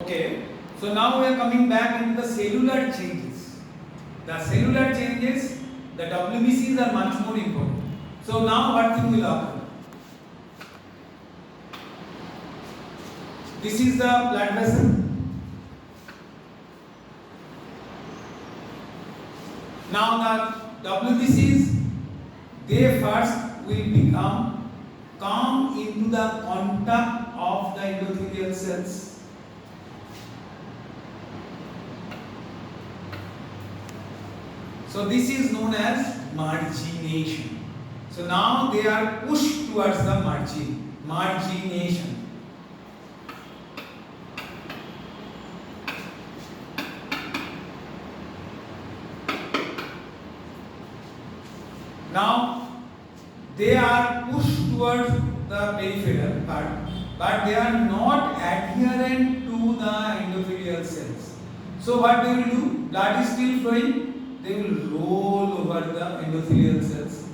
Okay, so now we are coming back into the cellular changes. The cellular changes, the WBCs are much more important. So now what thing will occur? This is the blood vessel. Now the WBCs, they first will come into the contact of the endothelial cells. So this is known as margination. So now they are pushed towards the margination. Now they are pushed towards the peripheral part, but they are not adherent to the endothelial cells. So what they will do? Blood is still flowing. They will roll over the endothelial cells.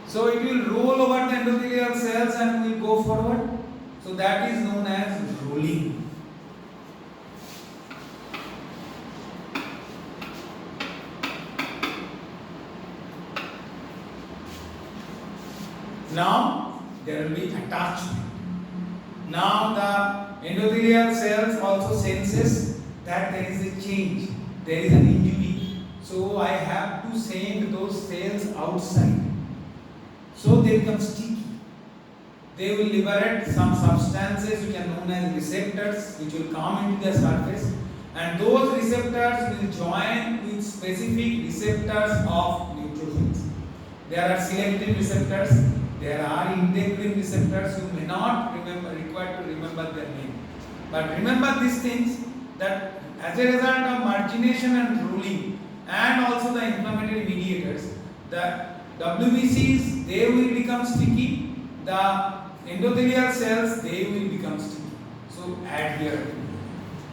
So it will roll over the endothelial cells and will go forward. So that is known as rolling. Now there will be attachment. Now the endothelial cells also senses that there is a change, there is an injury. So I have to send those cells outside. So they become sticky. They will liberate some substances which are known as receptors, which will come into the surface, and those receptors will join with specific receptors of neutrophils. There are selective receptors. There are integrin receptors. You may not require to remember their name, but remember these things, that as a result of margination and rolling, and also the inflammatory mediators, the WBCs, they will become sticky. The endothelial cells, they will become sticky. So adhere.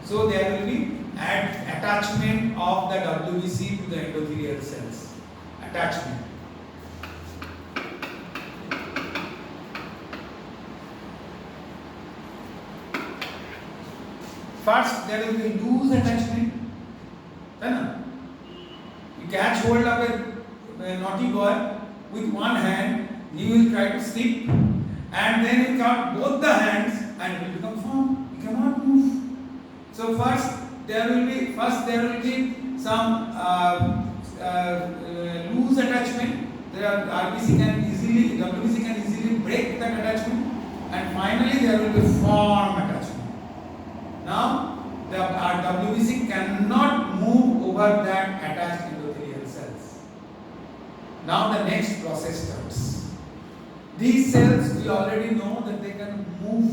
So there will be attachment of the WBC to the endothelial cells. Attachment. First, there will be loose attachment. You catch hold of a naughty boy with one hand, he will try to slip, and then you cut both the hands and it will become firm. You cannot move. So first there will be some loose attachment. WBC can easily break that attachment, and finally there will be firm attachment. Now, the WBC cannot move over that attached endothelial cells. Now the next process starts. These cells, we already know that they can move.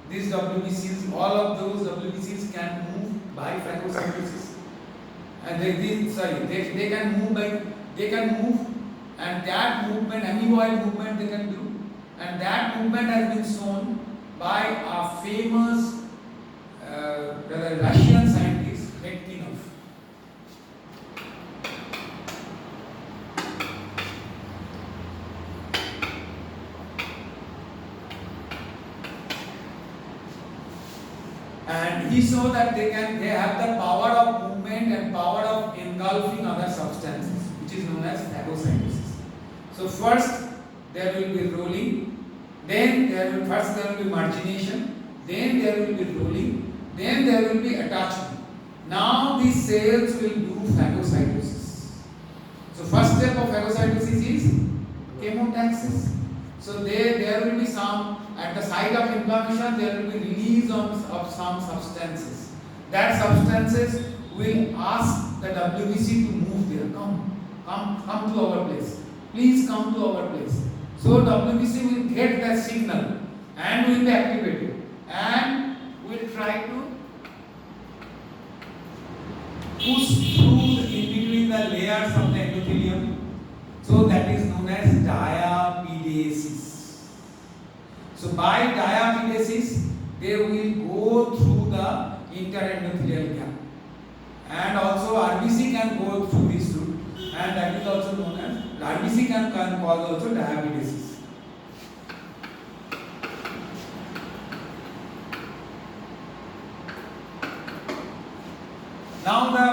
These WBCs, all of those WBCs can move by phagocytosis. And they can move, and that movement, amoeboid movement they can do. And that movement has been shown by a famous Russian scientist, Petkinov. And he saw that they have the power of movement and power of engulfing other substances, which is known as phagocytosis. So first there will be rolling, then there will be margination, then there will be rolling, then there will be attachment. Now these cells will do phagocytosis. So first step of phagocytosis is chemotaxis. So there will be some, at the site of inflammation, there will be release of some substances. That substances will ask the WBC to move there. Come to our place. Please come to our place. So WBC will get that signal and will be activated, and will try to push through in between the layers of the endothelium. So that is known as diapedesis. So by diapedesis, they will go through the interendothelial gap, and also RBC can go through this route, and that is also known as RBC can cause also diapedesis. Now the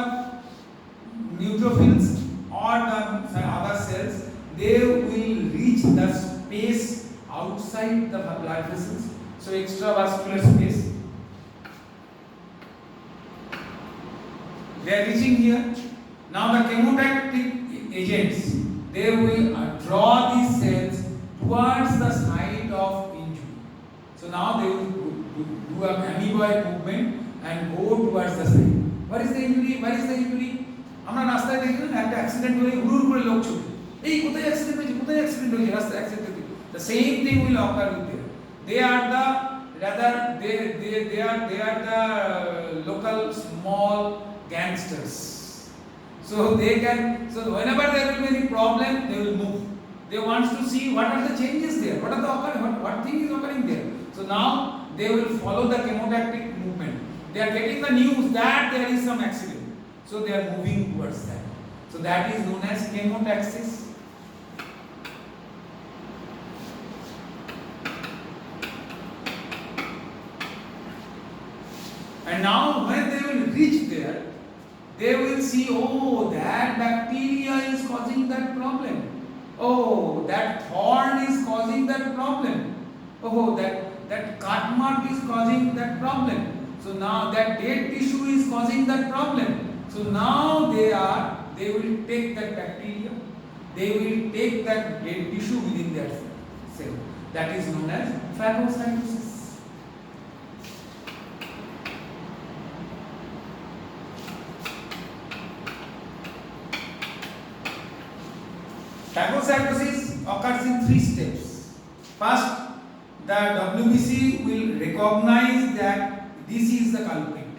neutrophils or the other cells, they will reach the space outside the blood vessels, so extravascular space. They are reaching here. Now the chemotactic agents, they will draw these cells towards the site of injury. So now they will do a amoeboid movement and go towards the site. Where is the injury? Where is the injury? আমরা রাস্তায় দেখি না একটা accident হলে হুড় করে লোক ছুটে এই কোথায় অ্যাক্সিডেন্ট হয়েছে কোথায় অ্যাক্সিডেন্ট হয়েছে রাস্তায় অ্যাক্সিডেন্ট হয়েছে the same thing will occur with them. They are the rather they are the local small gangsters. So they can, so whenever there will be any problem, they will move. They want to see what are the changes there, what are the occurring, what thing is occurring there. So now they will follow the chemotactic movement. They are getting the news that there is some accident, so they are moving towards that. So that is known as chemotaxis. And now when they will reach there, they will see, oh, that bacteria is causing that problem. Oh, that thorn is causing that problem. Oh, that cut mark is causing that problem. So now that dead tissue is causing that problem. So now they will take that bacteria, they will take that dead tissue within their cell. That is known as phagocytosis. Phagocytosis occurs in 3 steps. First, the WBC will recognize that this is the culprit.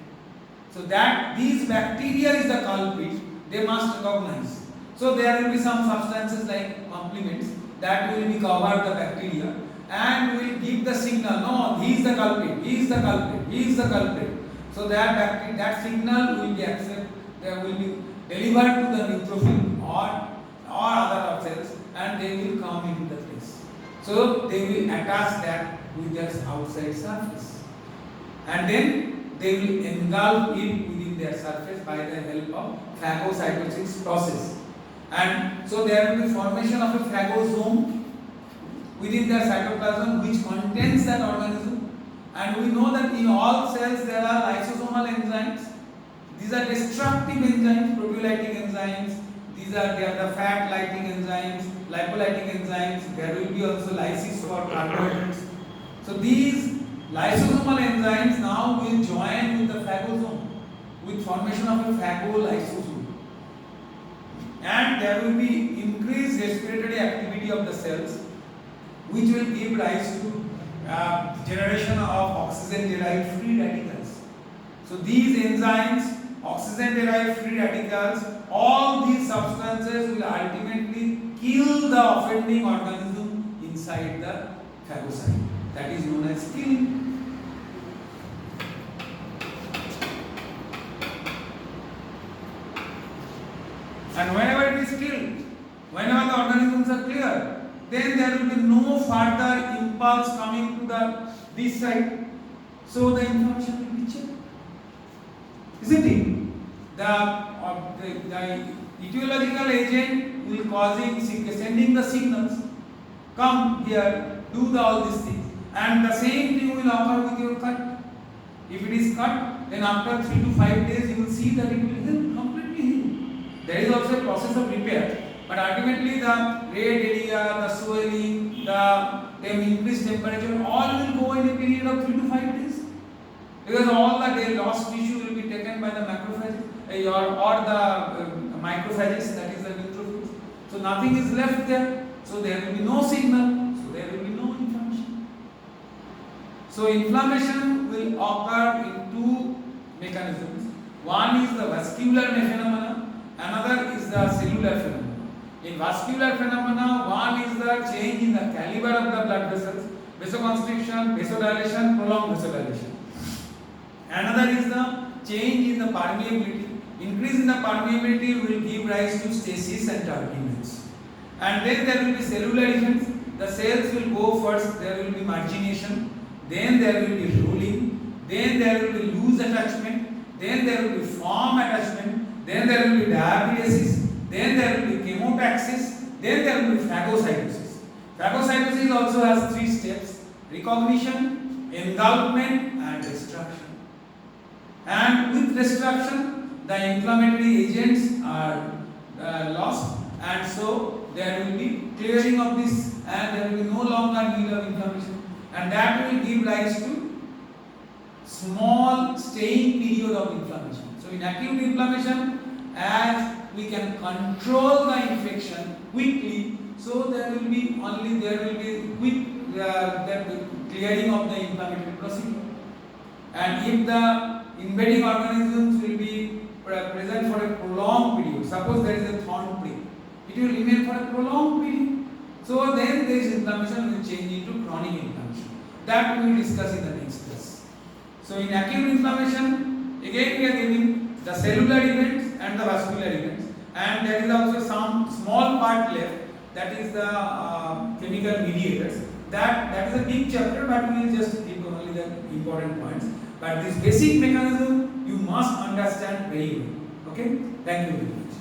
So that these bacteria is the culprit, they must recognize. So there will be some substances like complements that will be cover the bacteria and will give the signal, no, he is the culprit, he is the culprit, he is the culprit. So that bacteria, that signal will be accepted, they will be delivered to the neutrophil or other cells, and they will come into the place. So they will attach that with their outside surface, and then they will engulf it within their surface by the help of phagocytosis process. And so there will be formation of a phagosome within their cytoplasm which contains that organism. And we know that in all cells there are lysosomal enzymes. These are destructive enzymes, proteolytic enzymes. They are the fat lighting enzymes, lipolytic enzymes. There will be also lysis for carbohydrates. So these lysosomal enzymes now will join with the phagosome with formation of a phagolysosome. And there will be increased respiratory activity of the cells, which will give rise to generation of oxygen-derived free radicals. So these enzymes, oxygen-derived free radicals, all these substances will ultimately kill the offending organism inside the phagocyte. That is known as killing. And whenever it is killed, whenever the organisms are clear, then there will be no further impulse coming to this side. So the inflammation will be checked. Isn't it? The etiological agent will causing sending the signals, come here, do all these things, and the same thing will occur with your cut. If it is cut, then after 3 to 5 days you will see that it will heal, completely heal. There is also a process of repair, but ultimately the red area, the swelling, the increased temperature, all will go in a period of 3 to 5 days, because all the lost tissue will be taken by the macrophages or the microphages, that is the neutrophils. So nothing is left there. So there will be no signal. So there will be no inflammation. So inflammation will occur in 2 mechanisms. One is the vascular phenomena. Another is the cellular phenomena. In vascular phenomena, one is the change in the caliber of the blood vessels, vasoconstriction, vasodilation, prolonged vasodilation. Another is the change in the permeability. Increase in the permeability will give rise to stasis and turbulence. And then there will be cellular events. The cells will go first, there will be margination, then there will be rolling, then there will be loose attachment, then there will be form attachment, then there will be diabetes, then there will be chemotaxis, then there will be phagocytosis. Phagocytosis also has 3 steps: recognition, engulfment and destruction. And with destruction, the inflammatory agents are lost, and so there will be clearing of this, and there will be no longer need of inflammation, and that will give rise to small staying period of inflammation. So in acute inflammation, as we can control the infection quickly, so there will be quick clearing of the inflammatory procedure. And if the invading organisms will be present for a prolonged period, suppose there is a thorn prick, it will remain for a prolonged period. So then this inflammation will change into chronic inflammation. That we will discuss in the next class. So in acute inflammation, again we are giving the cellular events and the vascular events, and there is also some small part left, that is the chemical mediators. That is a big chapter, but we will just give only the important points. But this basic mechanism you must understand very well. Okay? Thank you very much.